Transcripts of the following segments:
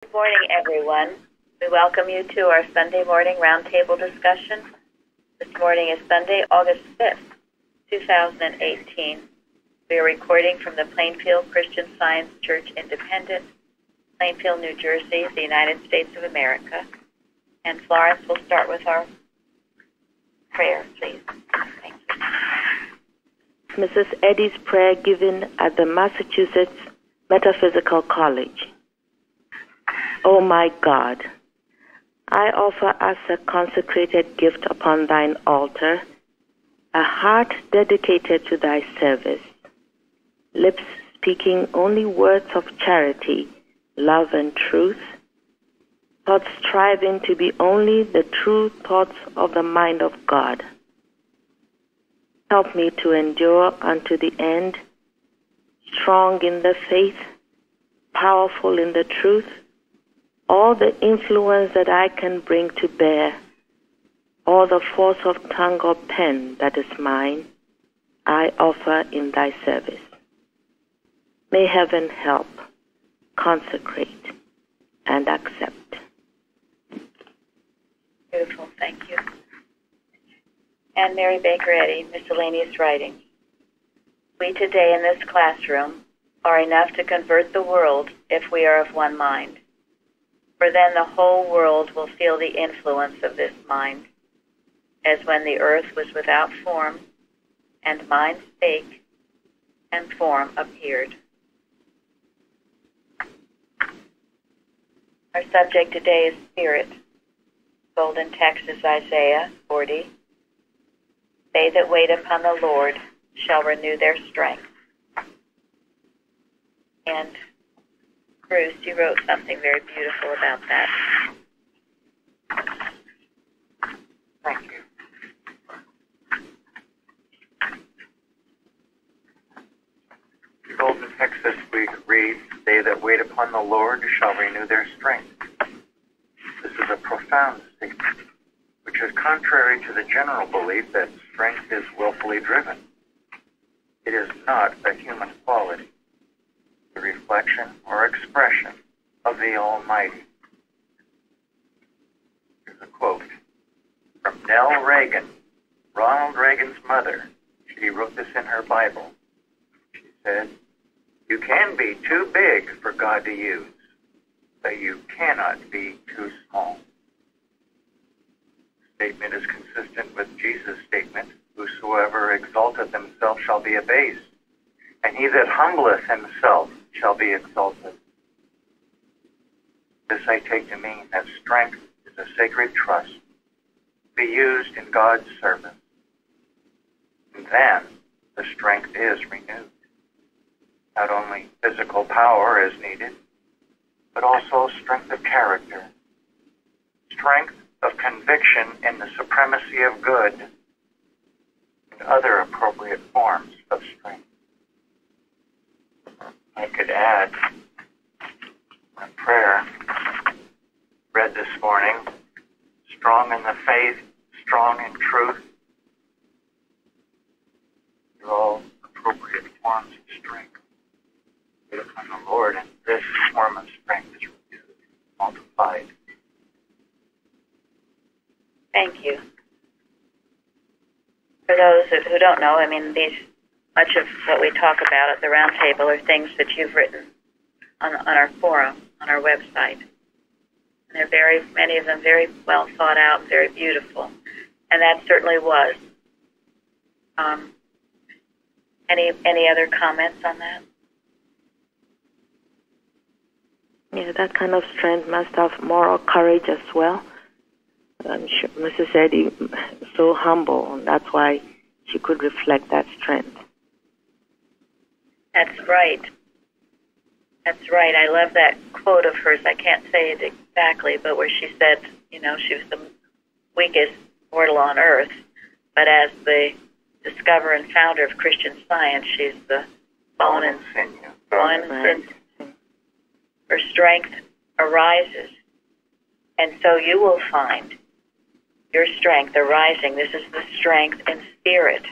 Good morning, everyone. We welcome you to our Sunday morning roundtable discussion. This morning is Sunday, August 5th, 2018. We are recording from the Plainfield Christian Science Church Independent, Plainfield, New Jersey, the United States of America. And Florence will start with our prayer, please. Thank you. Mrs. Eddy's prayer given at the Massachusetts Metaphysical College. O my God, I offer as a consecrated gift upon thine altar a heart dedicated to thy service, lips speaking only words of charity, love, and truth, thoughts striving to be only the true thoughts of the mind of God. Help me to endure unto the end, strong in the faith, powerful in the truth, all the influence that I can bring to bear, all the force of tongue or pen that is mine, I offer in thy service. May heaven help, consecrate, and accept. Beautiful, thank you. And Mary Baker Eddy, Miscellaneous Writings. We today in this classroom are enough to convert the world if we are of one mind. For then the whole world will feel the influence of this mind, as when the earth was without form, and mind spake, and form appeared. Our subject today is spirit. Golden text is Isaiah 40. They that wait upon the Lord shall renew their strength. And Bruce, you wrote something very beautiful about that. Thank you. The golden text this week reads, "They that wait upon the Lord shall renew their strength." This is a profound statement, which is contrary to the general belief that strength is willfully driven. It is not a human quality, the reflection or expression of the Almighty. Here's a quote from Nell Reagan, Ronald Reagan's mother. She wrote this in her Bible. She said, "You can be too big for God to use, but you cannot be too small." The statement is consistent with Jesus' statement, "Whosoever exalteth himself shall be abased, and he that humbleth himself shall be exalted." This I take to mean that strength is a sacred trust to be used in God's service. And then the strength is renewed. Not only physical power is needed, but also strength of character, strength of conviction in the supremacy of good, and other appropriate forms of strength. I could add a prayer read this morning, strong in the faith, strong in truth. They're all appropriate forms of strength. Wait upon the Lord, and this form of strength is multiplied. Thank you. For those who don't know, much of what we talk about at the roundtable are things that you've written on our forum, on our website. And they're many of them very well thought out, very beautiful. And that certainly was. Any other comments on that? Yeah, that kind of strength must have moral courage as well. I'm sure Mrs. Eddy is so humble, and that's why she could reflect that strength. That's right. That's right. I love that quote of hers. I can't say it exactly, but where she said, she was the weakest mortal on earth, but as the discoverer and founder of Christian Science, she's the bone and sinew. Her strength arises, and so you will find your strength arising. This is the strength in spirit.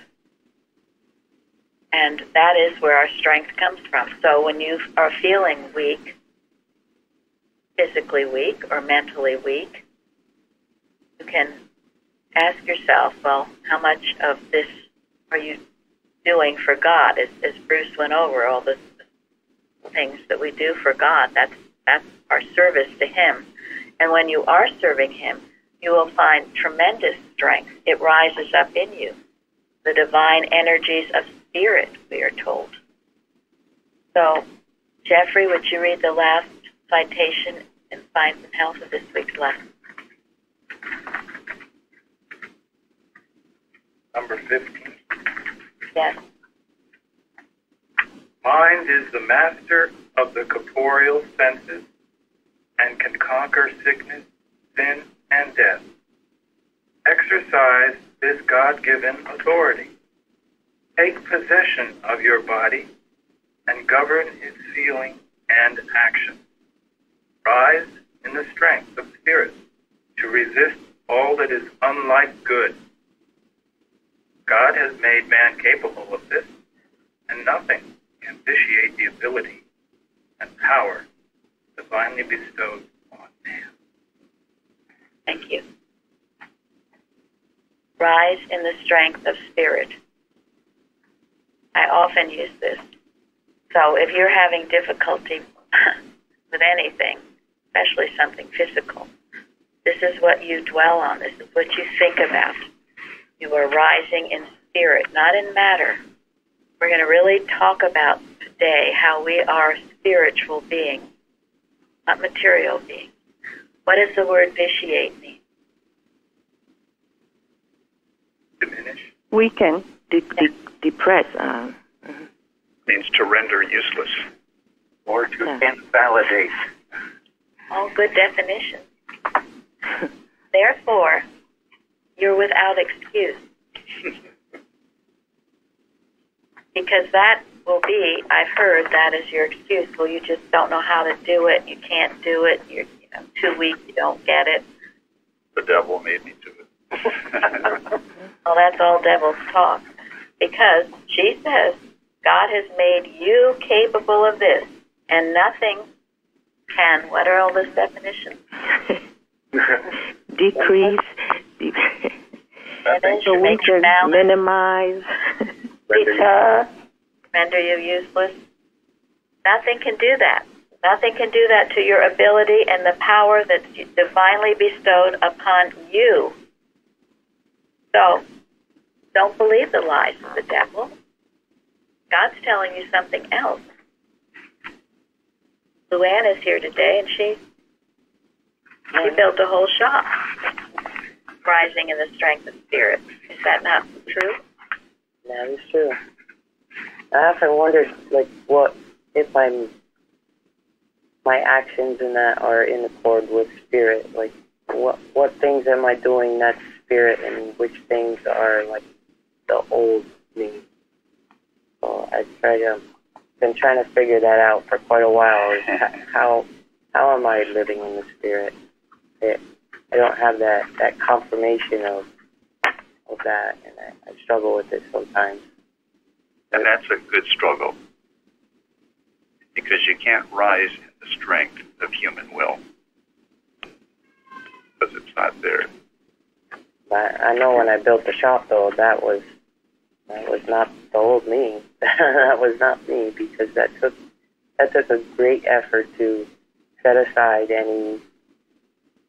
And that is where our strength comes from. So when you are feeling weak, physically weak or mentally weak, you can ask yourself, well, how much of this are you doing for God? As Bruce went over, all the things that we do for God, that's our service to Him. And when you are serving Him, you will find tremendous strength. It rises up in you. The divine energies of spirit, we are told. So, Jeffrey, would you read the last citation and find some help for this week's lesson? Number 15. Yes. Mind is the master of the corporeal senses and can conquer sickness, sin, and death. Exercise this God-given authority. Take possession of your body and govern its feeling and action. Rise in the strength of spirit to resist all that is unlike good. God has made man capable of this, and nothing can vitiate the ability and power divinely bestowed on man. Thank you. Rise in the strength of spirit. I often use this. So if you're having difficulty with anything, especially something physical, this is what you dwell on. This is what you think about. You are rising in spirit, not in matter. We're going to really talk about today how we are spiritual beings, not material beings. What does the word vitiate mean? Diminish. Weaken, depress. Means to render useless. Or to invalidate. All good definitions. Therefore, you're without excuse. Because that will be, I've heard that is your excuse. Well, you just don't know how to do it. You can't do it. You're too weak. You don't get it. The devil made me do it. Well, that's all devil's talk. Because she says, God has made you capable of this, and nothing can, what are all those definitions? Decrease, weaken, minimize, deter, render you useless. Nothing can do that. Nothing can do that to your ability and the power that's divinely bestowed upon you. So, don't believe the lies of the devil. God's telling you something else. Luann is here today, and she built a whole shop, rising in the strength of spirit. Is that not true? That is true. I often wondered, what if my actions in that are in accord with spirit? Like, what things am I doing that's spirit, and which things are the old me? So been trying to figure that out for quite a while. How am I living in the spirit? I don't have that confirmation of that, and I struggle with it sometimes. And that's a good struggle, because you can't rise in the strength of human will, because it's not there. I know when I built the shop, though, that was not the old me. That was not me, because that took a great effort to set aside any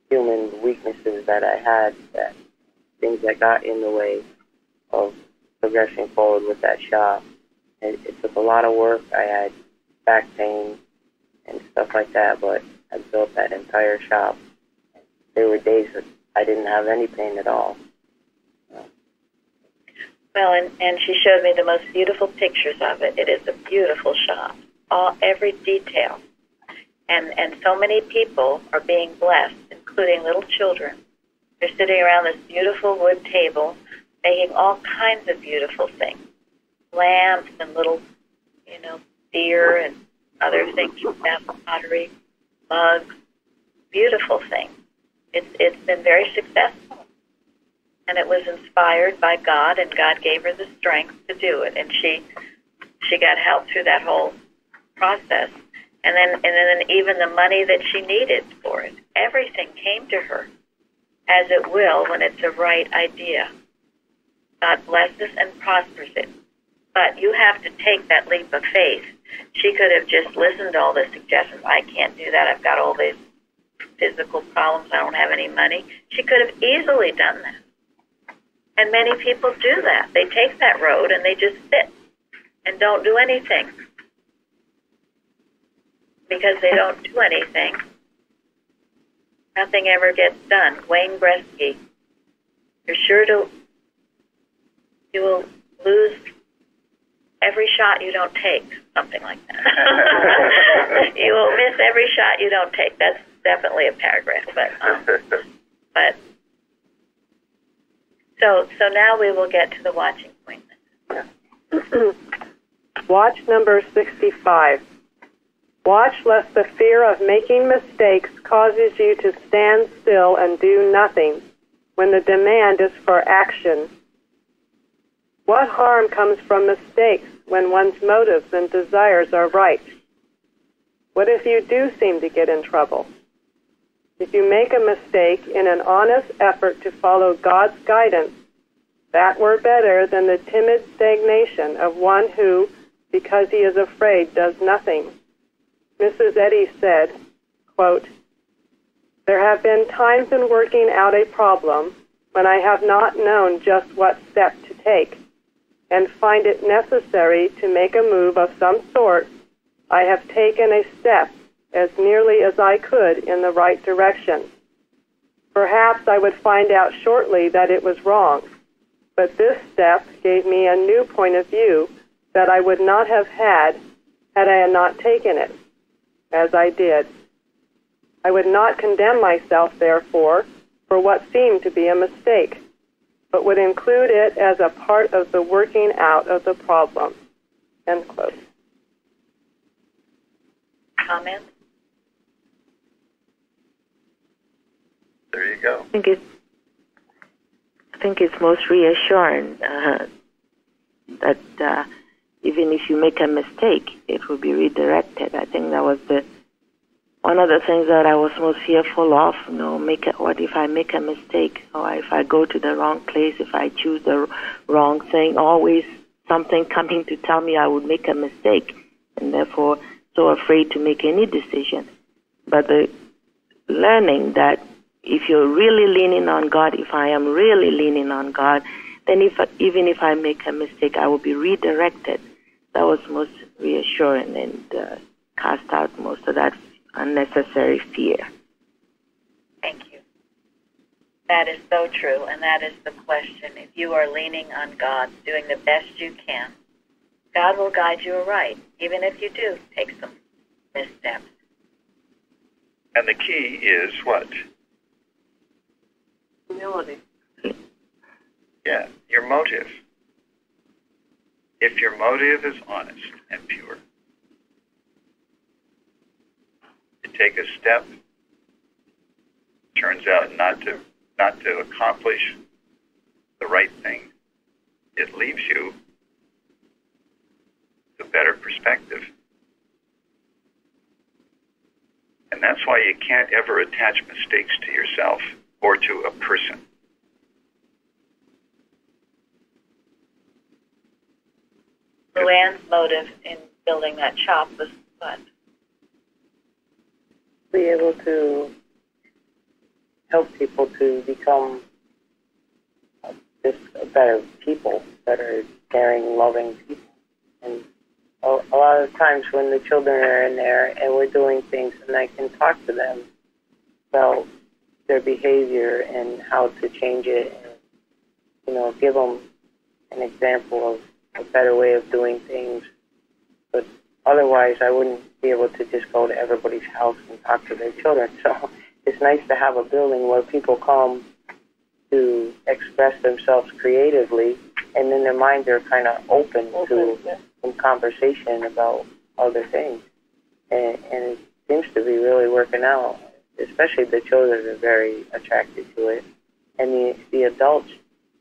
human weaknesses that I had, that things that got in the way of progressing forward with that shop. It took a lot of work. I had back pain and stuff like that, but I built that entire shop. There were days that I didn't have any pain at all. Well, and she showed me the most beautiful pictures of it. It is a beautiful shop, every detail. And so many people are being blessed, including little children. They're sitting around this beautiful wood table, making all kinds of beautiful things. Lamps and little, beer and other things from that pottery, mugs, beautiful things. It's been very successful. And it was inspired by God, and God gave her the strength to do it. And she got help through that whole process. And then even the money that she needed for it. Everything came to her, as it will when it's a right idea. God blesses and prospers it. But you have to take that leap of faith. She could have just listened to all the suggestions. I can't do that. I've got all these physical problems. I don't have any money. She could have easily done that. And many people do that. They take that road and they just sit and don't do anything. Because they don't do anything, nothing ever gets done. Wayne Gretzky, you're sure you will lose every shot you don't take, something like that. You will miss every shot you don't take. That's definitely a paragraph, but so now we will get to the watching point. Watch number 65. Watch lest the fear of making mistakes causes you to stand still and do nothing when the demand is for action. What harm comes from mistakes when one's motives and desires are right? What if you do seem to get in trouble? If you make a mistake in an honest effort to follow God's guidance, that were better than the timid stagnation of one who, because he is afraid, does nothing. Mrs. Eddy said, quote, "There have been times in working out a problem when I have not known just what step to take, and find it necessary to make a move of some sort. I have taken a step as nearly as I could in the right direction. Perhaps I would find out shortly that it was wrong, but this step gave me a new point of view that I would not have had I had not taken it, as I did. I would not condemn myself, therefore, for what seemed to be a mistake, but would include it as a part of the working out of the problem." End quote. Comment? There you go. I think it's most reassuring that even if you make a mistake, it will be redirected. I think that was one of the things that I was most fearful of. What if I make a mistake, or if I go to the wrong place, if I choose the wrong thing? Always something coming to tell me I would make a mistake, and therefore so afraid to make any decision. But the learning that if you're really leaning on God, if I am really leaning on God, then even if I make a mistake, I will be redirected. That was most reassuring and cast out most of that unnecessary fear. Thank you. That is so true, and that is the question. If you are leaning on God, doing the best you can, God will guide you aright, even if you do take some missteps. And the key is what? Humility. Yeah, your motive. If your motive is honest and pure, you take a step, turns out not to accomplish the right thing, it leaves you a better perspective. And that's why you can't ever attach mistakes to yourself or to a person. Luann's motive in building that shop was what? Be able to help people to become just better people, better, caring, loving people. And a lot of times when the children are in there and we're doing things and I can talk to them about their behavior and how to change it and, give them an example of a better way of doing things. But otherwise, I wouldn't be able to just go to everybody's house and talk to their children. So it's nice to have a building where people come to express themselves creatively, and then their minds are kind of open to some conversation about other things. And it seems to be really working out. Especially the children are very attracted to it. And the adults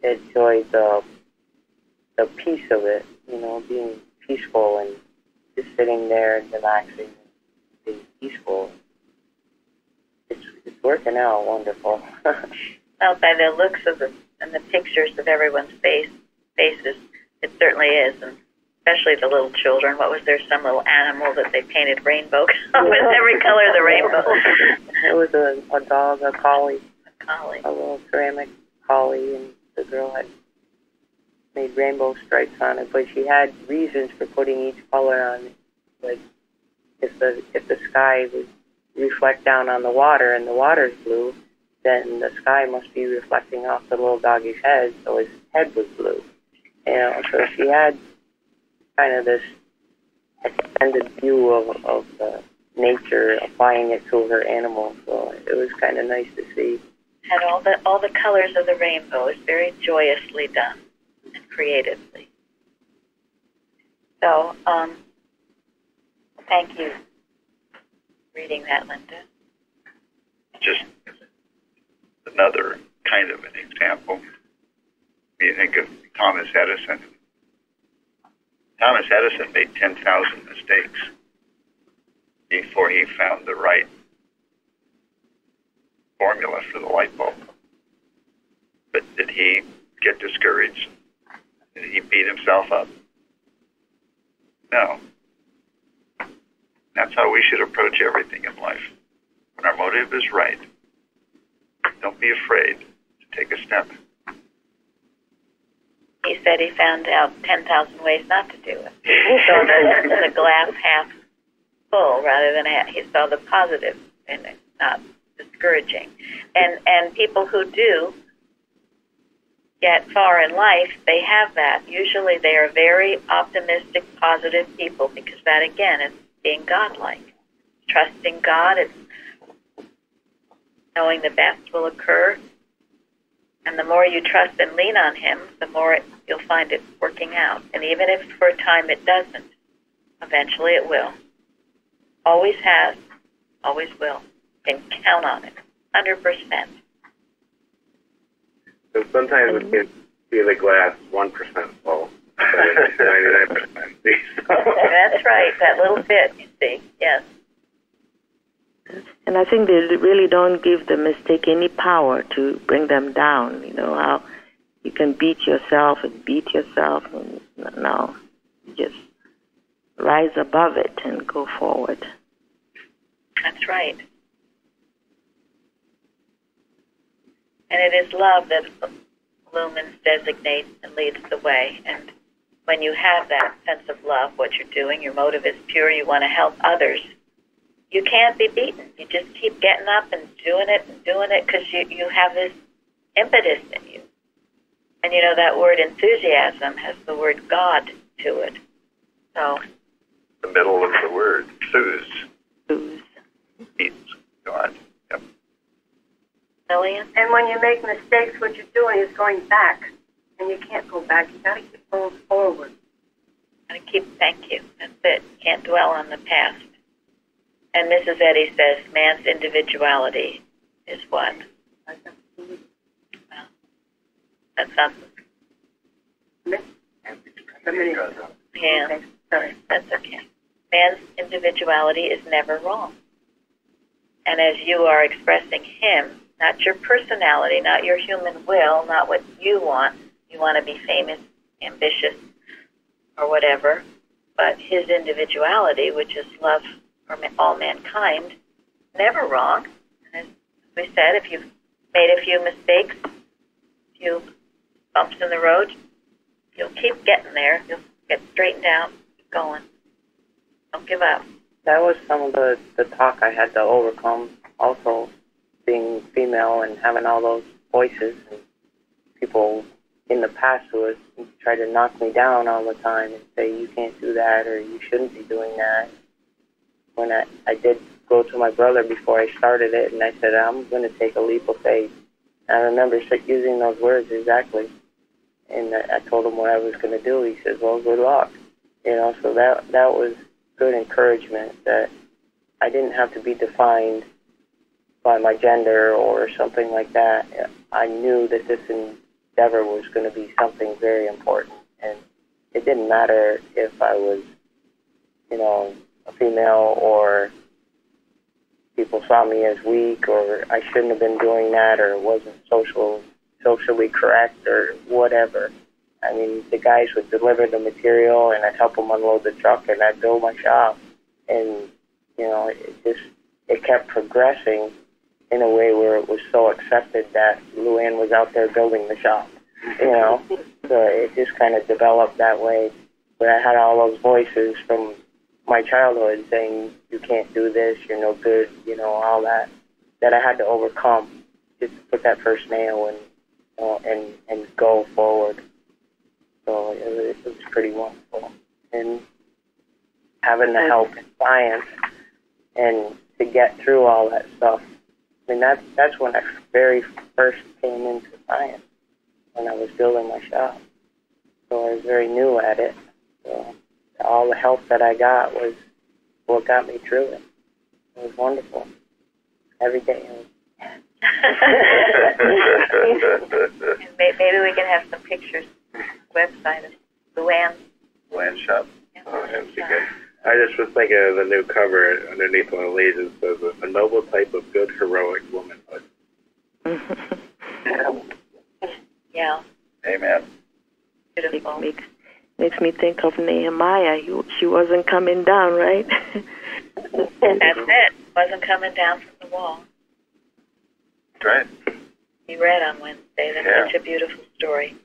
enjoy the peace of it, being peaceful and just sitting there and relaxing, being peaceful. It's working out wonderful. Well, by the looks of the pictures of everyone's faces, it certainly is, and especially the little children. What was there? Some little animal that they painted rainbow with every color of the rainbow. It was a dog, a collie, Collie. a little ceramic collie, and the girl had made rainbow stripes on it, but she had reasons for putting each color on it. Like if the sky would reflect down on the water and the water's blue, then the sky must be reflecting off the little doggy's head, so his head was blue. So she had kind of this extended view of nature, applying it to her animal. So it was kind of nice to see. And all the colors of the rainbow is very joyously done and creatively. So, thank you for reading that, Linda. Just another kind of an example. You think of Thomas Edison. Thomas Edison made 10,000 mistakes before he found the right formula for the light bulb. But did he get discouraged? Did he beat himself up? No. That's how we should approach everything in life. When our motive is right, don't be afraid to take a step. He said he found out 10,000 ways not to do it. So the glass half full rather than half. He saw the positive in it, not discouraging. And people who do get far in life, they have that. Usually they are very optimistic, positive people because that, again, is being godlike. Trusting God, it's knowing the best will occur. And the more you trust and lean on Him, the more you'll find it working out. And even if for a time it doesn't, eventually it will. Always has, always will. You can count on it, 100%. So sometimes we can see the glass 1% full, but it's 99% empty. That's right, that little bit, you see, yes. And I think they really don't give the mistake any power to bring them down. You know how you can beat yourself. And no, just rise above it and go forward. That's right. And it is love that illumines, designates, and leads the way. And when you have that sense of love, what you're doing, your motive is pure, you want to help others, you can't be beaten. You just keep getting up and doing it because you have this impetus in you. And you know that word enthusiasm has the word God to it. So The middle of the word, enthused, Lose. means God. Yep. Lillian? And when you make mistakes, what you're doing is going back. And you can't go back. You got to keep going forward. Thank you. That's it. Can't dwell on the past. And Mrs. Eddy says man's individuality is what? Well, that's not... Yeah, Sorry. that's okay. Man's individuality is never wrong. And as you are expressing him, not your personality, not your human will, not what you want to be famous, ambitious, or whatever, but his individuality, which is love for all mankind, never wrong. And as we said, if you've made a few mistakes, a few bumps in the road, you'll keep getting there. You'll get straightened out, keep going. Don't give up. That was some of the talk I had to overcome, also being female and having all those voices and people in the past who would try to knock me down all the time and say, you can't do that or you shouldn't be doing that. When I did go to my brother before I started it, and I said, I'm going to take a leap of faith. And I remember using those words exactly. And I told him what I was going to do. He says, well, good luck. So that was good encouragement that I didn't have to be defined by my gender or something like that. I knew that this endeavor was going to be something very important. And it didn't matter if I was, a female or people saw me as weak, or I shouldn't have been doing that, or it wasn't socially correct, or whatever. I mean, the guys would deliver the material, and I'd help them unload the truck, and I'd build my shop. And, it kept progressing in a way where it was so accepted that Luann was out there building the shop, So it just kind of developed that way. But I had all those voices from my childhood saying, you can't do this, you're no good, all that I had to overcome just to put that first nail and go forward. So it was pretty wonderful. And having the help in science and to get through all that stuff, I mean, that's when I very first came into science, when I was building my shop. So I was very new at it. So all the help that I got was what got me through it. It was wonderful. Every day. Maybe we can have some pictures on the website of Luann's shop. Oh, that'd be good. I just was thinking of the new cover underneath one of these. It says, a noble type of good, heroic womanhood. Yeah. Amen. Beautiful. Makes me think of Nehemiah. She wasn't coming down, right? That's it. Wasn't coming down from the wall. That's right. You read on Wednesday. That's such a beautiful story.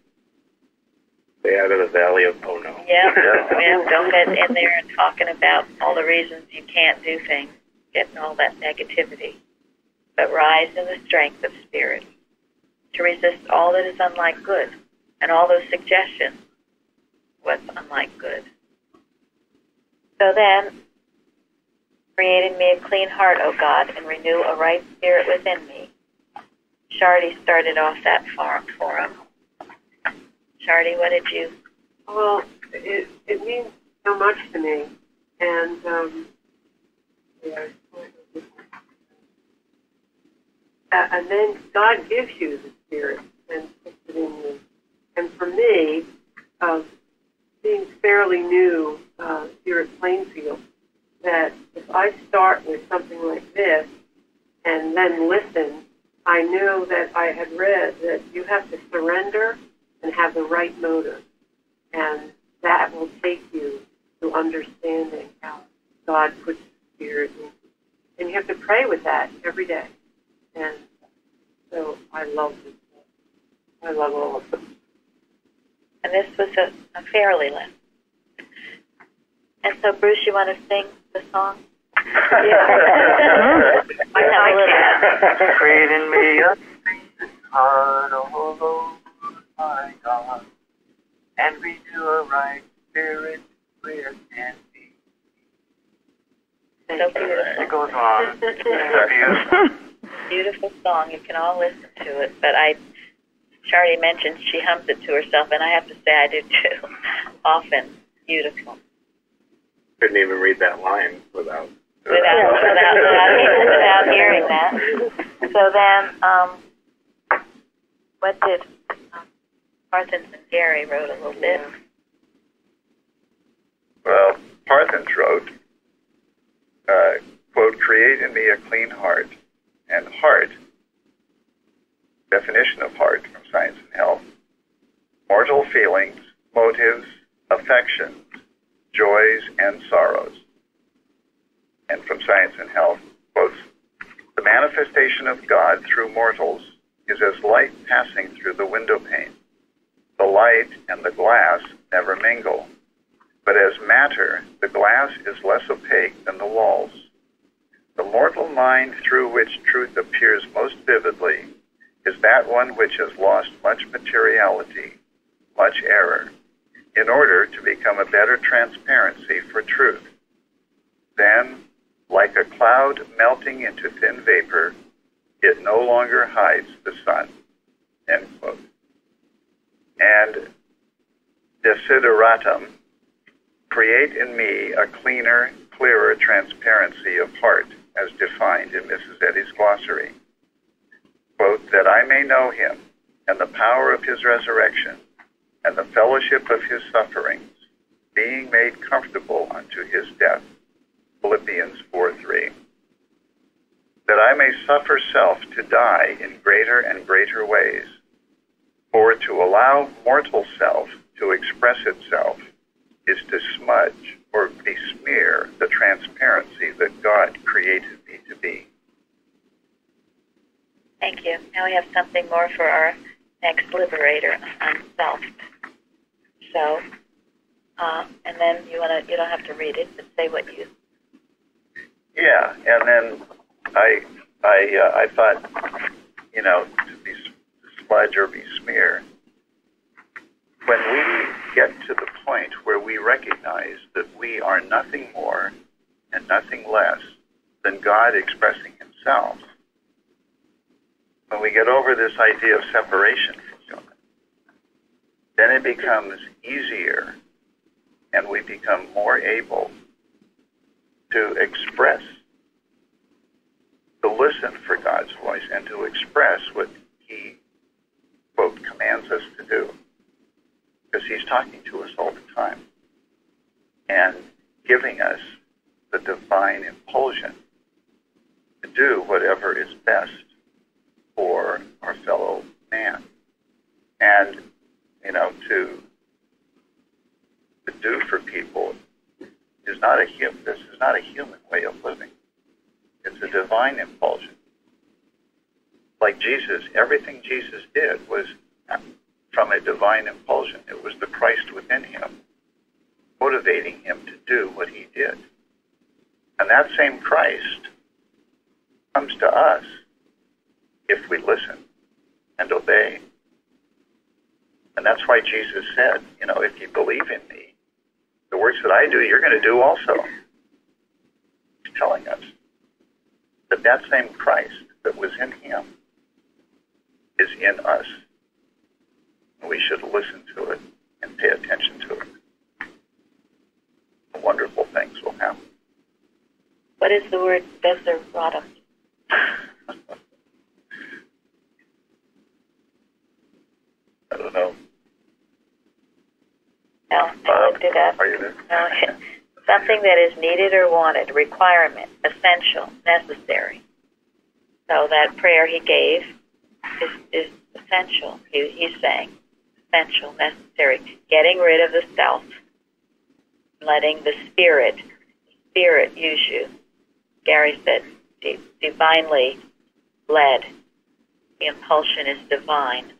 Stay out of the valley of oh no. Yeah. Don't get in there and talking about all the reasons you can't do things, getting all that negativity. But rise in the strength of spirit to resist all that is unlike good and all those suggestions. What's unlike good. So then, create in me a clean heart, O God, and renew a right spirit within me. Shardy started off that forum. Shardy, what did you? Well, it means so much to me, and and then God gives you the Spirit and puts it in you. And for me, being fairly new here at Plainfield, that if I start with something like this and then listen, I know that I had read that you have to surrender and have the right motive, and that will take you to understanding how God puts the Spirit in you. And you have to pray with that every day. And so I love this book. I love all of them. And this was a fairly lesson. And so, Bruce, you want to sing the song? Yeah. Create in me a clean heart, O Lord, my God, and renew a right spirit within me. So beautiful. It goes on. It's beautiful. Beautiful song. You can all listen to it. But Shardy mentioned she hums it to herself, and I have to say I do too. Often. Beautiful. Couldn't even read that line without hearing that. So then, what did Parthens and Gary wrote a little bit? Well, Parthens wrote, quote, create in me a clean heart. And heart, definition of heart from Science and Health, mortal feelings, motives, affections, joys, and sorrows. And from Science and Health, quotes, the manifestation of God through mortals is as light passing through the window pane. The light and the glass never mingle, but as matter, the glass is less opaque than the walls. The mortal mind through which truth appears most vividly is that one which has lost much materiality, much error, in order to become a better transparency for truth. Then, like a cloud melting into thin vapor, it no longer hides the sun. End quote. And desideratum, create in me a cleaner, clearer transparency of heart, as defined in Mrs. Eddy's glossary. Quote, that I may know him and the power of his resurrection and the fellowship of his sufferings, being made comfortable unto his death. Philippians 4:3. that I may suffer self to die in greater and greater ways, for to allow mortal self to express itself is to smudge or besmear the transparency that God created me to be. Thank you. Now we have something more for our next liberator on self. So, and then you don't have to read it, but say what you. Yeah, and then I thought, to smudge or besmear. When we get to the point where we recognize that we are nothing more and nothing less than God expressing Himself, when we get over this idea of separation from God, then it becomes easier and we become more able to express, to listen for God's voice and to express what He, quote, commands us to do. Because He's talking to us all the time and giving us the divine impulsion to do whatever is best for our fellow man. And, to do for people is not this is not a human way of living. It's a divine impulsion. Like Jesus, everything Jesus did was from a divine impulsion. It was the Christ within Him, motivating Him to do what He did. And that same Christ comes to us if we listen and obey. And that's why Jesus said, if you believe in me, the works that I do, you're going to do also. He's telling us that that same Christ that was in Him is in us. And we should listen to it and pay attention to it. Wonderful things will happen. What is the word desideratum? I don't know. No, I looked it up. Are you there? No, something that is needed or wanted, requirement, essential, necessary. So that prayer he gave is essential. He's saying essential, necessary. Getting rid of the self, letting the spirit use you. Gary said, divinely led. The impulsion is divine.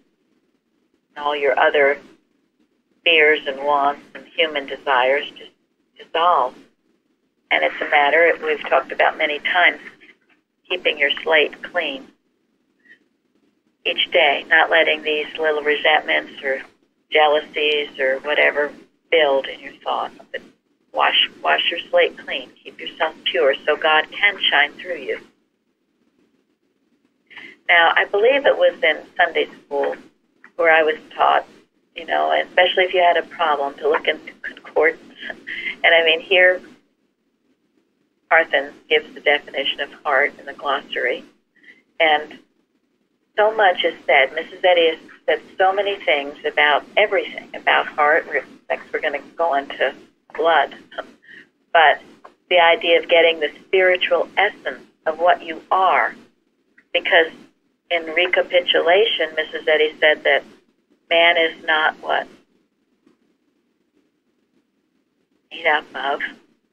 And all your other fears and wants and human desires just dissolve. And it's a matter, we've talked about many times, keeping your slate clean each day, not letting these little resentments or jealousies or whatever build in your thoughts. But wash your slate clean. Keep yourself pure so God can shine through you. Now, I believe it was in Sunday school where I was taught, especially if you had a problem, to look into concordance. And here, Carthen gives the definition of heart in the glossary. And so much is said. Mrs. Eddy has said so many things about everything, about heart. Next, we're going to go into blood. But the idea of getting the spiritual essence of what you are. Because in recapitulation, Mrs. Eddy said that man is not what? Made up of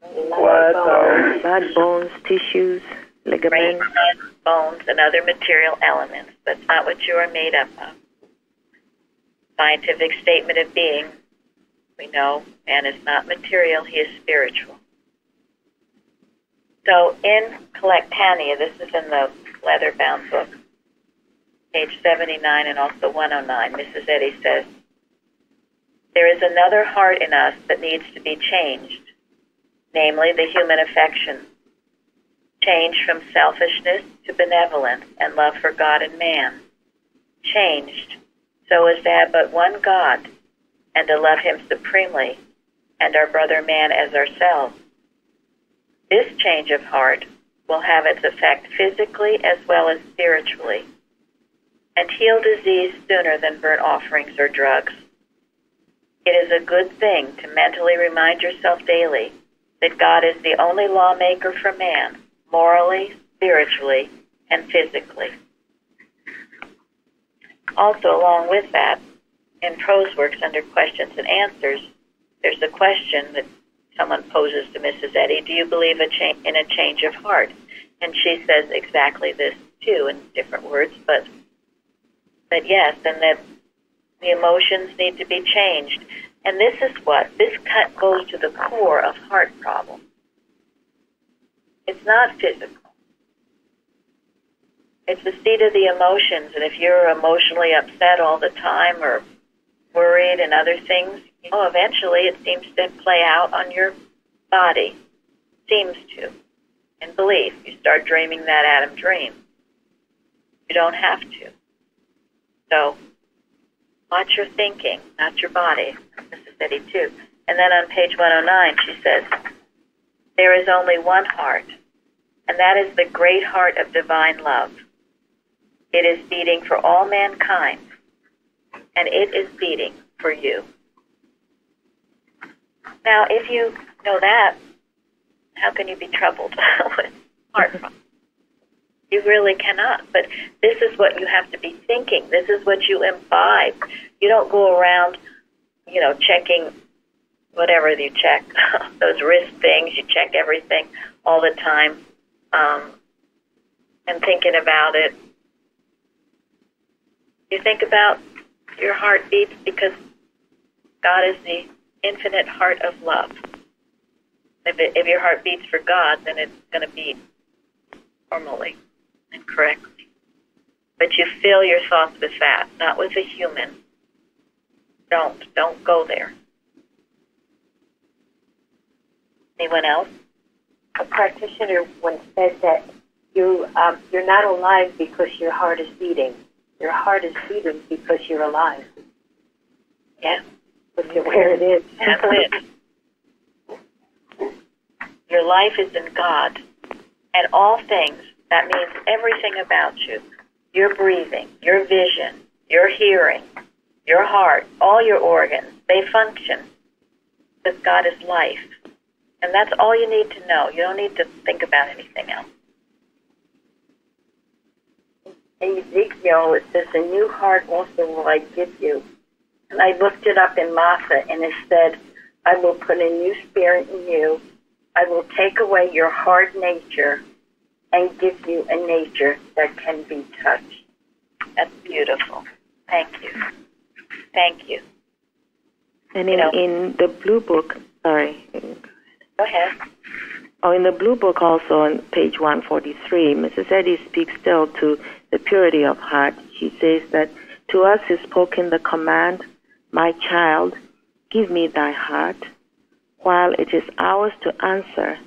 blood, bones, tissues, ligaments, bones, and other material elements. That's not what you are made up of. Scientific statement of being, we know man is not material, he is spiritual. So in Collectania, this is in the leather-bound book, page 79 and also 109, Mrs. Eddy says, there is another heart in us that needs to be changed, namely the human affection, changed from selfishness to benevolence and love for God and man, changed so as to have but one God and to love Him supremely and our brother man as ourselves. This change of heart will have its effect physically as well as spiritually, and heal disease sooner than burnt offerings or drugs. It is a good thing to mentally remind yourself daily that God is the only lawmaker for man, morally, spiritually, and physically. Also, along with that, in prose works under questions and answers, there's a question that someone poses to Mrs. Eddy: do you believe in a change of heart? And she says exactly this too, in different words, but yes, and that the emotions need to be changed. And this is this goes to the core of heart problems. It's not physical. It's the seat of the emotions, and if you're emotionally upset all the time or worried and other things, eventually it seems to play out on your body. Seems to. And belief, you start dreaming that Adam dream. You don't have to. So, watch your thinking, not your body. This is Eddie too. And then on page 109, she says, there is only one heart, and that is the great heart of divine love. It is beating for all mankind, and it is beating for you. Now, if you know that, how can you be troubled with heart problems? You really cannot. But this is what you have to be thinking. This is what you imbibe. You don't go around, checking whatever you check, those wrist things. You check everything all the time and thinking about it. You think about your heartbeats because God is the infinite heart of love. If your heart beats for God, then it's going to beat normally and correctly. But you fill your thoughts with that, not with a human. Don't go there. Anyone else? A practitioner once said that you're not alive because your heart is beating. Your heart is beating because you're alive. Yeah. Look at where it is. That's it. Your life is in God. And all things, that means everything about you. Your breathing, your vision, your hearing, your heart, all your organs, they function because God is life. And that's all you need to know. You don't need to think about anything else. In Ezekiel, it says, a new heart also will I give you. And I looked it up in Massa, and it said, I will put a new spirit in you. I will take away your hard nature and give you a nature that can be touched. That's beautiful. Thank you. Thank you. And in the Blue Book, sorry. Go ahead. Oh, in the Blue Book also on page 143, Mrs. Eddy speaks still to the purity of heart. She says that to us is spoken the command, my child, give me thy heart, while it is ours to answer,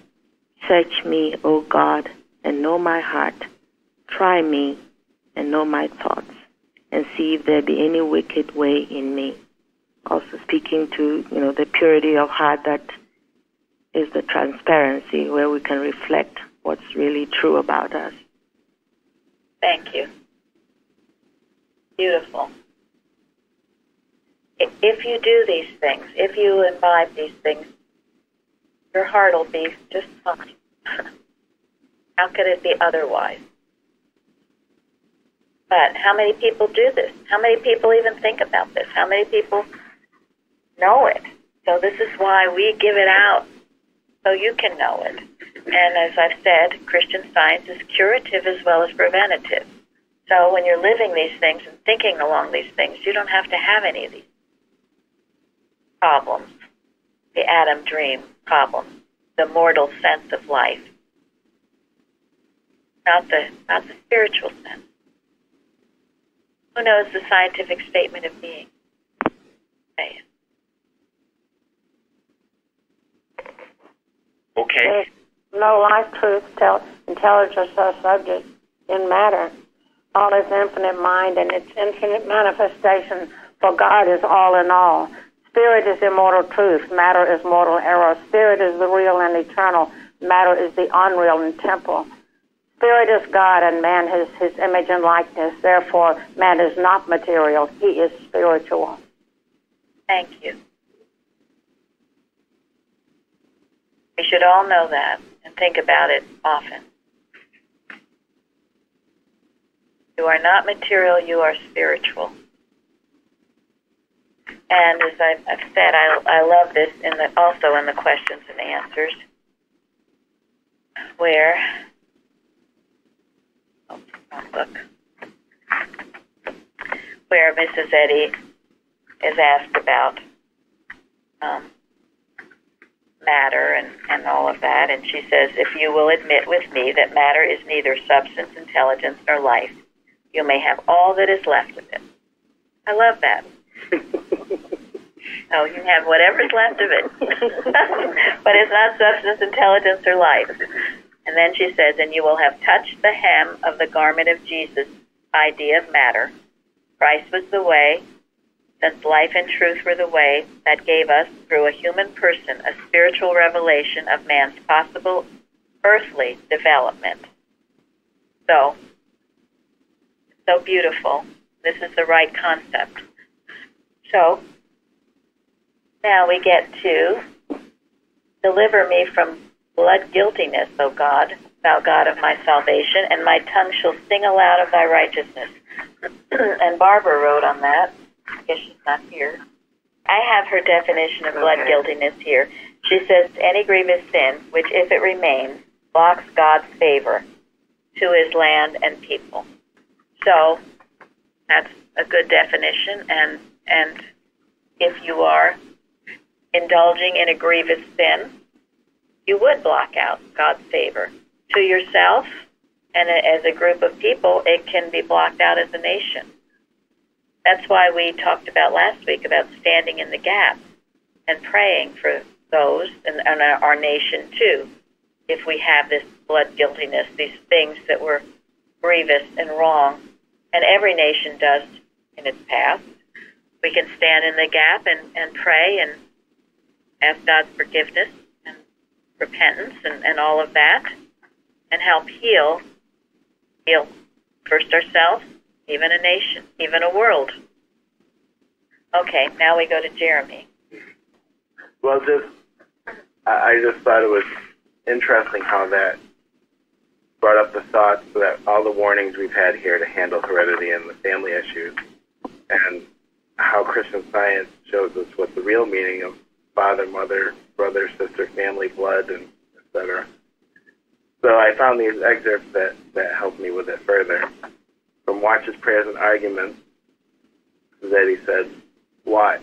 search me, O God, and know my heart. Try me and know my thoughts, and see if there be any wicked way in me. Also speaking to, the purity of heart that is the transparency where we can reflect what's really true about us. Thank you. Beautiful. If you do these things, if you imbibe these things, your heart will be just fine. How could it be otherwise? But how many people do this? How many people even think about this? How many people know it? So this is why we give it out, so you can know it. And as I've said, Christian Science is curative as well as preventative. So when you're living these things and thinking along these things, you don't have to have any of these problems, the Adam dream problem, the mortal sense of life, not the spiritual sense. Who knows the scientific statement of being? Say it. Okay. There's no life, truth, intelligence, or subject in matter. All is infinite mind and its infinite manifestation, for God is all in all. Spirit is immortal truth. Matter is mortal error. Spirit is the real and eternal. Matter is the unreal and temporal. Spirit is God, and man is his image and likeness. Therefore, man is not material. He is spiritual. Thank you. We should all know that and think about it often. You are not material, you are spiritual. And as I've said, I love this also in the questions and answers, where, where Mrs. Eddy is asked about matter and all of that, and she says, if you will admit with me that matter is neither substance, intelligence, nor life, you may have all that is left of it. I love that. Oh, you can have whatever's left of it. But it's not substance, intelligence, or life. And then she says, and you will have touched the hem of the garment of Jesus' idea of matter. Christ was the way, since life and truth were the way that gave us, through a human person, a spiritual revelation of man's possible earthly development. So beautiful. This is the right concept. So, now we get to deliver me from blood guiltiness, O God, thou God of my salvation, and my tongue shall sing aloud of thy righteousness. And Barbara wrote on that. I guess she's not here. I have her definition of blood guiltiness here. She says, any grievous sin, which if it remains, blocks God's favor to his land and people. So, that's a good definition, and if you are indulging in a grievous sin, you would block out God's favor to yourself, and as a group of people, it can be blocked out as a nation. That's why we talked about last week about standing in the gap and praying for those and our nation too. If we have this blood guiltiness, these things that were grievous and wrong, and every nation does in its past, we can stand in the gap and pray and ask God's forgiveness and repentance and all of that, and help heal first ourselves, even a nation, even a world. Okay, now we go to Jeremy. Well, I just thought it was interesting how that brought up the thoughts that all the warnings we've had here to handle heredity and the family issues, and how Christian Science shows us what the real meaning of father, mother, brother, sister, family, blood, and etc. So I found these excerpts that helped me with it further. From Watch's Prayers and Arguments, that he said, watch,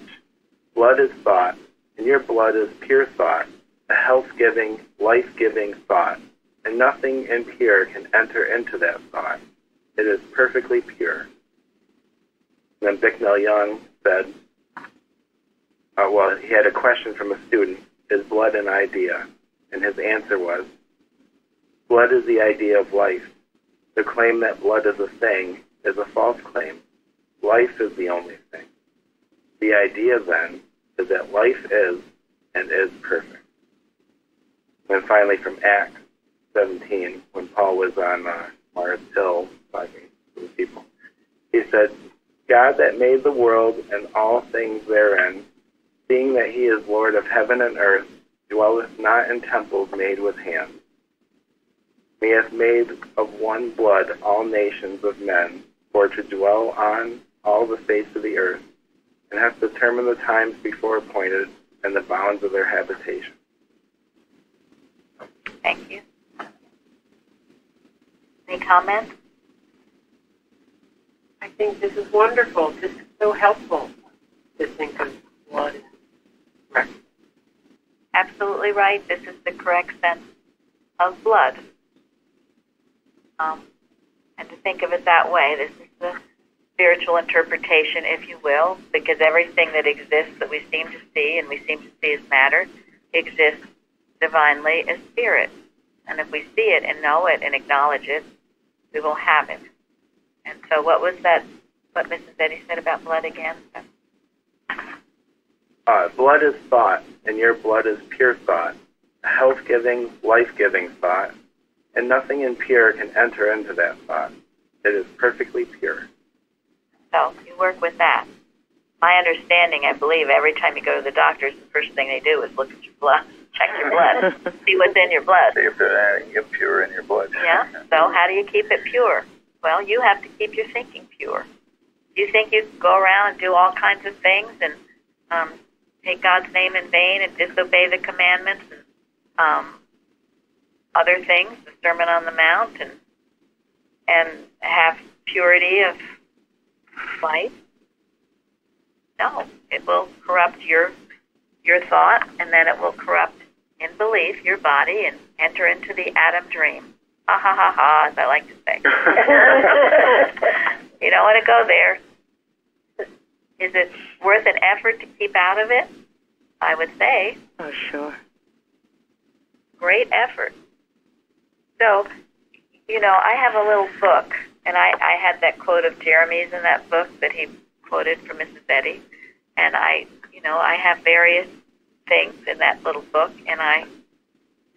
blood is thought, and your blood is pure thought, a health-giving, life-giving thought, and nothing impure can enter into that thought. It is perfectly pure. And then Bicknell Young said, he had a question from a student, is blood an idea? And his answer was, blood is the idea of life. The claim that blood is a thing is a false claim. Life is the only thing. The idea, then, is that life is and is perfect. And finally, from Acts 17, when Paul was on Mars Hill talking to the people, he said, God that made the world and all things therein, seeing that he is Lord of heaven and earth, dwelleth not in temples made with hands. He hath made of one blood all nations of men, for to dwell on all the face of the earth, and hath determined the times before appointed and the bounds of their habitation. Thank you. Any comments? I think this is wonderful. This is so helpful to think of blood. Absolutely right. This is the correct sense of blood. And to think of it that way, this is the spiritual interpretation, if you will, because everything that exists that we seem to see and we seem to see as matter exists divinely as spirit. And if we see it and know it and acknowledge it, we will have it. And so what was that, what Mrs. Eddy said about blood again? Blood is thought, and your blood is pure thought, a health-giving, life-giving thought, and nothing impure can enter into that thought. It is perfectly pure. So you work with that. My understanding, I believe, every time you go to the doctors, the first thing they do is look at your blood, check your blood, see what's in your blood. See if there's anything impure in your blood. Yeah, so how do you keep it pure? Well, you have to keep your thinking pure. You think you can go around and do all kinds of things and take God's name in vain and disobey the commandments and other things, the Sermon on the Mount, and have purity of life? No, it will corrupt your thought, and then it will corrupt in belief your body and enter into the Adam dream. Ha ha ha ha, as I like to say. You don't want to go there. Is it worth an effort to keep out of it? I would say. Oh, sure. Great effort. So, I have a little book, and I had that quote of Jeremy's in that book that he quoted from Mrs. Eddy, and I have various things in that little book, and I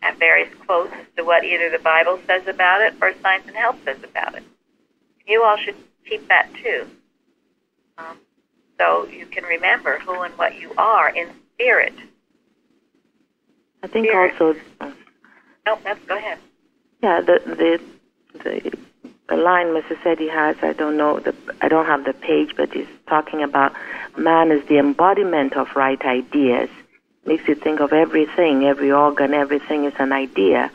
have various quotes as to what either the Bible says about it or Science and Health says about it. You all should keep that too, so you can remember who and what you are in spirit. I think Spirit. also. No, go ahead. Yeah, the line Mrs. Eddy has, I don't know, I don't have the page, but it's talking about man is the embodiment of right ideas. Makes you think of everything, every organ, everything is an idea.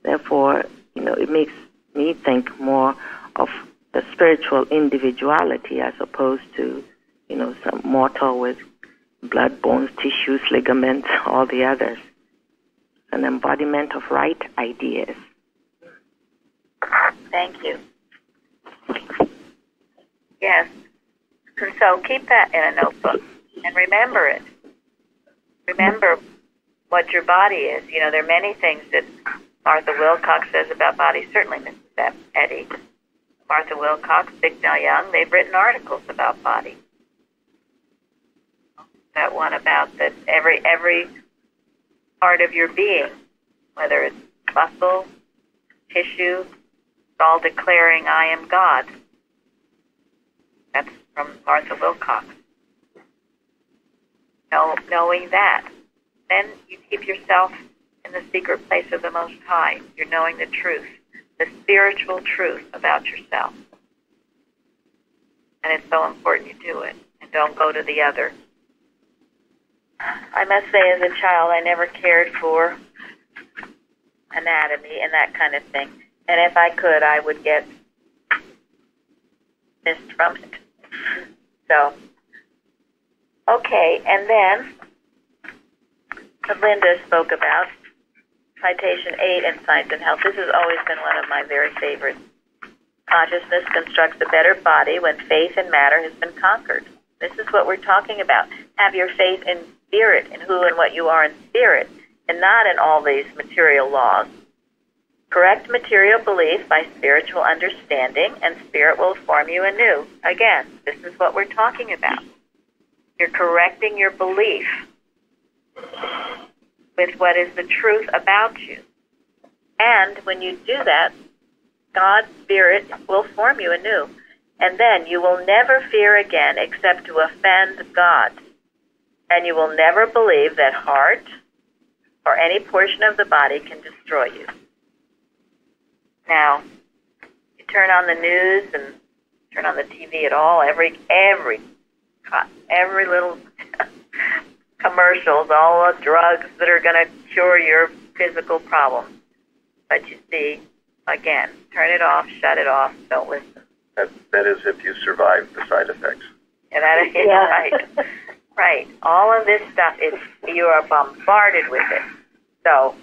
Therefore, it makes me think more of the spiritual individuality as opposed to, some mortal with blood, bones, tissues, ligaments, all the others. An embodiment of right ideas. Thank you. Yes. So keep that in a notebook and remember it. Remember what your body is. There are many things that Martha Wilcox says about body. Certainly Mrs. Eddy. Martha Wilcox, Bicknell Young, they've written articles about body. That one about that every part of your being, whether it's muscle, tissue, it's all declaring, I am God. That's from Martha Wilcox. Knowing that, then you keep yourself in the secret place of the Most High. You're knowing the truth, the spiritual truth about yourself. And it's so important you do it, and don't go to the other. I must say, as a child, I never cared for anatomy and that kind of thing. And if I could, I would get missed from it. So, okay, and then Linda spoke about citation 8 in Science and Health. This has always been one of my very favorites. Consciousness constructs a better body when faith in matter has been conquered. This is what we're talking about. Have your faith in spirit, in who and what you are in spirit, and not in all these material laws. Correct material belief by spiritual understanding, and spirit will form you anew. Again, this is what we're talking about. You're correcting your belief with what is the truth about you. And when you do that, God's spirit will form you anew. And then you will never fear again except to offend God. And you will never believe that heart or any portion of the body can destroy you. Now, you turn on the news and turn on the TV at all, every little commercials, all the drugs that are going to cure your physical problems. But you see, again, turn it off, shut it off, don't listen. That is if you survive the side effects. And that is right. Right. All of this stuff, you are bombarded with it. So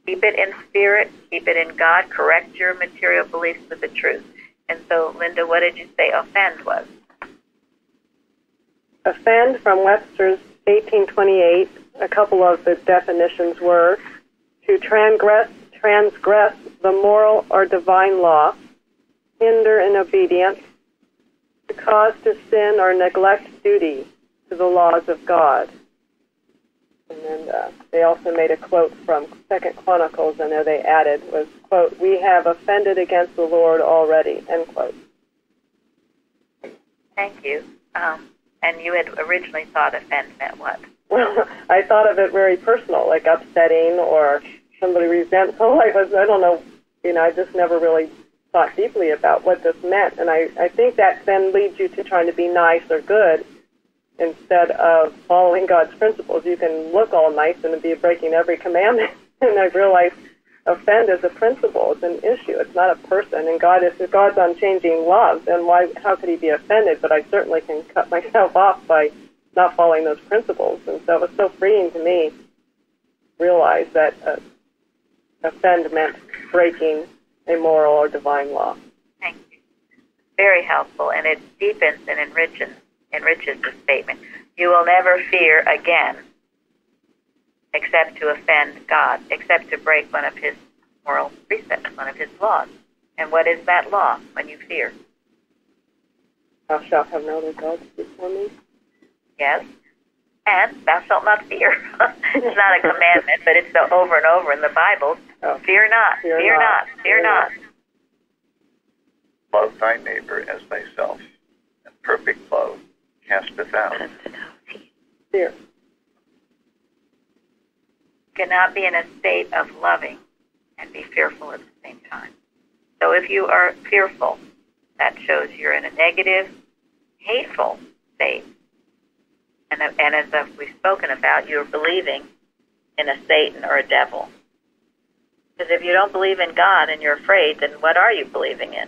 keep it in spirit, keep it in God, correct your material beliefs with the truth. And so, Linda, what did you say offend was? Offend from Webster's 1828, a couple of the definitions were to transgress the moral or divine law, hinder in obedience, to cause to sin or neglect duty to the laws of God. And then they also made a quote from 2 Chronicles, I know they added, was, quote, we have offended against the Lord already, end quote. Thank you. And you had originally thought offend meant what? Well, I thought of it very personal, like upsetting or somebody resentful. I don't know, I just never really thought deeply about what this meant. And I think that then leads you to trying to be nice or good instead of following God's principles. You can look all nice and be breaking every commandment. And I realized offend is a principle. It's an issue. It's not a person. And God's unchanging love. And how could he be offended? But I certainly can cut myself off by not following those principles. And so it was so freeing to me realize that offend meant breaking a moral or divine law. Thank you. Very helpful, and it deepens and enriches the statement. You will never fear again except to offend God, except to break one of his moral precepts, one of his laws. And what is that law when you fear? Thou shalt have no other gods before me. Yes. And thou shalt not fear. It's not a commandment, but it's over and over in the Bible. Oh. Fear not, fear not, fear not. Love thy neighbor as thyself, and perfect love casteth out fear. You cannot be in a state of loving and be fearful at the same time. So if you are fearful, that shows you're in a negative, hateful state. And as we've spoken about, you're believing in a Satan or a devil. Because if you don't believe in God and you're afraid, then what are you believing in?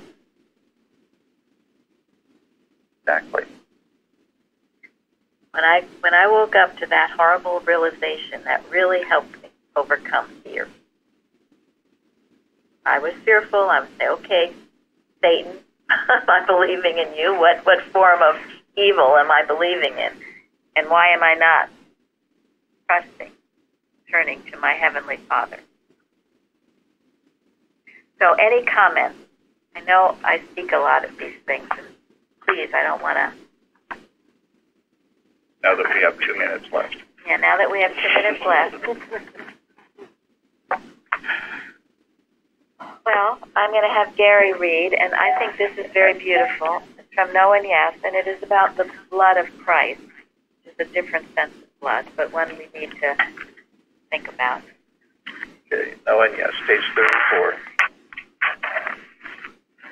Exactly. When I woke up to that horrible realization, that really helped me overcome fear. I was fearful. I would say, okay, Satan, I'm believing in you. What form of evil am I believing in? And why am I not trusting, turning to my Heavenly Father? So any comments? I know I speak a lot of these things, and please, I don't want to... Now that we have 2 minutes left. Yeah, now that we have 2 minutes left. Well, I'm going to have Gary read, and I think this is very beautiful. It's from No and Yes, and it is about the blood of Christ. A different sense of blood, but one we need to think about. Okay, no and yes, page 34.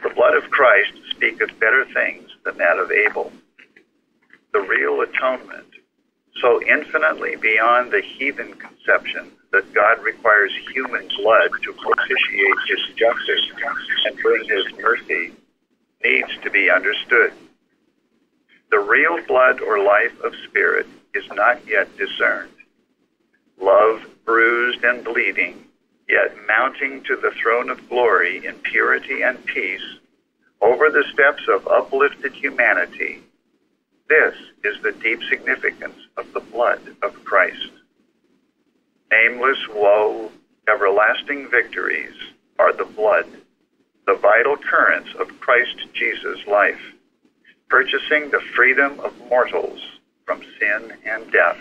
The blood of Christ speaketh better things than that of Abel. The real atonement, so infinitely beyond the heathen conception that God requires human blood to propitiate his justice and bring his mercy, needs to be understood. The real blood or life of spirit is not yet discerned. Love bruised and bleeding, yet mounting to the throne of glory in purity and peace, over the steps of uplifted humanity. This is the deep significance of the blood of Christ. Nameless woe, everlasting victories are the blood, the vital currents of Christ Jesus' life, purchasing the freedom of mortals from sin and death.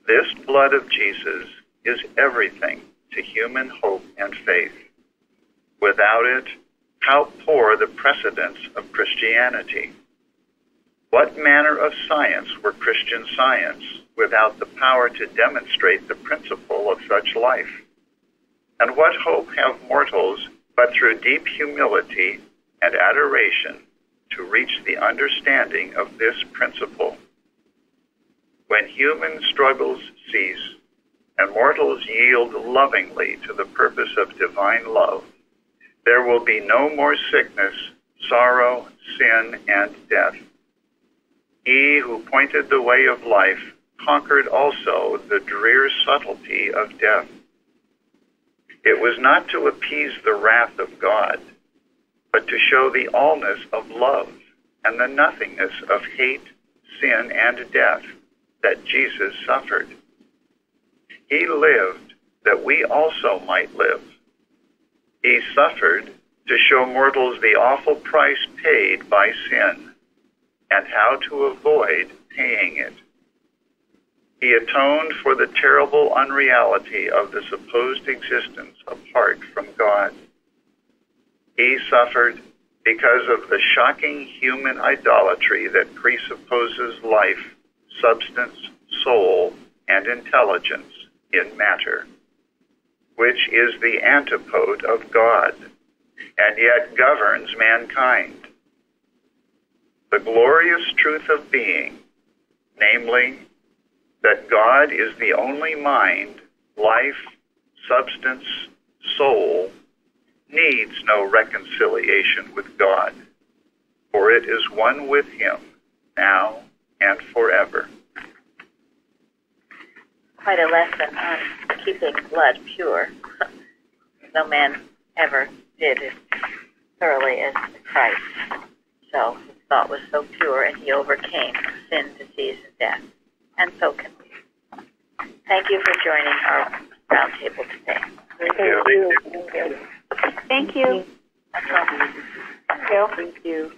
This blood of Jesus is everything to human hope and faith. Without it, how poor the precedents of Christianity. What manner of science were Christian science without the power to demonstrate the principle of such life? And what hope have mortals but through deep humility and adoration to reach the understanding of this principle? When human struggles cease and mortals yield lovingly to the purpose of divine love, there will be no more sickness, sorrow, sin, and death. He who pointed the way of life conquered also the drear subtlety of death. It was not to appease the wrath of God, but to show the allness of love and the nothingness of hate, sin, and death that Jesus suffered. He lived that we also might live. He suffered to show mortals the awful price paid by sin and how to avoid paying it. He atoned for the terrible unreality of the supposed existence apart from God. He suffered because of the shocking human idolatry that presupposes life, substance, soul, and intelligence in matter, which is the antipode of God, and yet governs mankind. The glorious truth of being, namely, that God is the only mind, life, substance, soul, needs no reconciliation with God, for it is one with him, now and forever. Quite a lesson on keeping blood pure. No man ever did it thoroughly as Christ. So his thought was so pure, and he overcame sin, disease, and death. And so can we. Thank you for joining our roundtable today. Thank you. Thank you. Thank you.